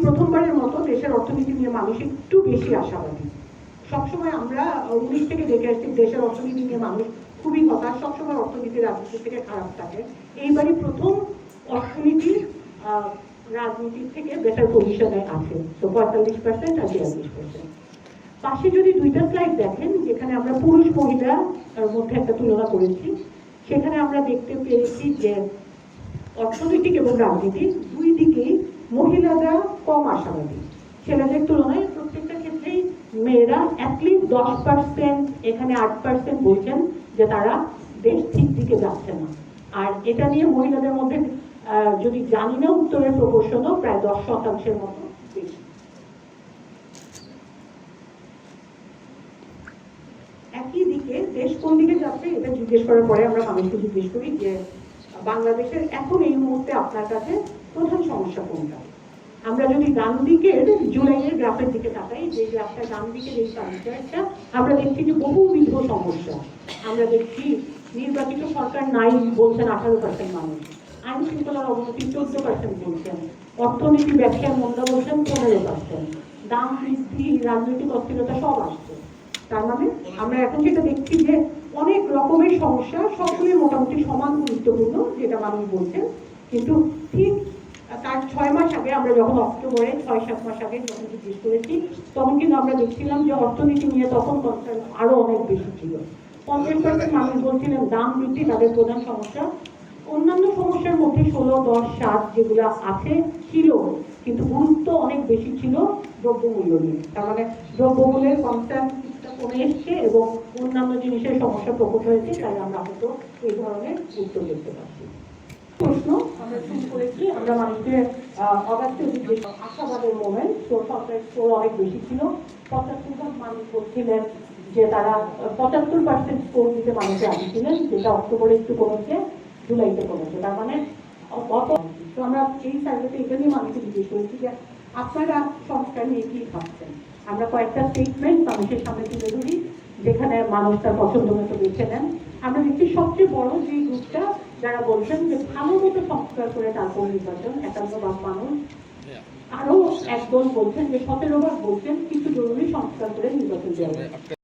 প্রথমবারের মতো দেশের অর্থনীতি নিয়ে মানুষ একটু বেশি আশাবাদী। সবসময় আমরা 19 থেকে দেখে আসছি দেশের অর্থনীতি নিয়ে মানুষ খুবই হতাশ, সবসময় অর্থনীতি রাজনীতি থেকে খারাপ থাকে। এইবারই প্রথম অর্থনীতি রাজনীতির থেকে বেটার পজিশনে আছে, তো 45% আর 42%। পাশে যদি দুইটা স্লাইড দেখেন যেখানে আমরা পুরুষ মহিলার মধ্যে একটা তুলনা করেছি, সেখানে আমরা দেখতে পেরেছি যে অর্থনৈতিক এবং রাজনীতি দুই দিকেই মহিলারা কম আশাবাদী। ছেলেদের তুলনায় প্রত্যেকটা ক্ষেত্রেই মেয়েরা অ্যাটলিস্ট 10%, এখানে 8% বলছেন যে তারা দেশ ঠিক দিকে যাচ্ছে না। আর এটা নিয়ে মহিলাদের মধ্যে যদি জানি না উত্তরের প্রপোর্শনও প্রায় 10% মতো বেশি। একই দিকে দেশ কোন দিকে যাচ্ছে এটা জিজ্ঞেস করার পরে আমরা মানুষকে জিজ্ঞেস করি যে বাংলাদেশের এখন এই মুহূর্তে আপনার কাছে প্রধান সমস্যা কোনটা। আমরা যদি ডান দিকের জুলাইয়ের গ্রাফের দিকে তাকাই, যে গ্রাফটা ডান দিকের এই তালিকাটা, আমরা দেখছি যে বহুবিধ সমস্যা। আমরা দেখছি নির্বাচিত সরকার নাই বলছেন 18% মানুষ, আইন শৃঙ্খলার অবনতি 14% বলছেন, অর্থনীতি ব্যবসায় মন্দা বলছেন 15%, দাম বৃদ্ধি, রাজনৈতিক অস্থিরতা সব আসছে। তার মানে আমরা এখন যেটা দেখছি যে অনেক রকমের সমস্যা, সবগুলি মোটামুটি সমান গুরুত্বপূর্ণ যেটা মানুষ বলছেন। কিন্তু ঠিক তার 6 মাস আগে আমরা যখন অক্টোবরে 6-7 মাস আগে যখন জিজ্ঞেস করেছি, তখন কিন্তু আমরা দেখছিলাম যে অর্থনীতি নিয়ে তখন কনসার্ন আরো অনেক বেশি ছিল। 50% মানুষ বলছিলেন দাম বৃদ্ধি তাদের প্রধান সমস্যা। অন্যান্য সমস্যার মধ্যে 16, 10, 7 যেগুলো আছে ছিল, কিন্তু গুরুত্ব অনেক বেশি ছিল দ্রব্যমূল্য নিয়ে। তার মানে দ্রব্যমূল্যের কনসার্ন কিছুটা কমে এসছে এবং অন্যান্য জিনিসের সমস্যা প্রকট হয়েছে, তাই আমরা হয়তো এই ধরনের উত্তর দেখতে পাচ্ছি। প্রশ্ন আমরা শুরু করেছি, আমরা মানুষকে অগাস্টে যে আশাবাদের মোমেন্ট, সরকারের স্কোর অনেক বেশি ছিল। 75% মানুষ বলছিলেন যে তারা 75% স্কোর দিতে মানুষে আসছিলেন, যেটা অক্টোবরে একটু কমেছে, জুলাইতে কমেছে। তার মানে তো আমরা এই সার্ভেতে এটা নিয়ে মানুষকে জিজ্ঞেস করেছি যে আপনারা সংস্কার নিয়ে কি ভাবছেন। আমরা কয়েকটা স্টেটমেন্ট মানুষের সামনে তুলে ধরি যেখানে মানুষ তার পছন্দ মতো বেছে নেন। আমরা দেখছি সবচেয়ে বড় যে গ্রুপটা যারা বলছেন যে ভালো মতো সংস্কার করে তারপর নির্বাচন, 51% মানুষ। আরো একদল বলছেন যে 17% বলছেন কিছু জরুরি সংস্কার করে নির্বাচন দেওয়া।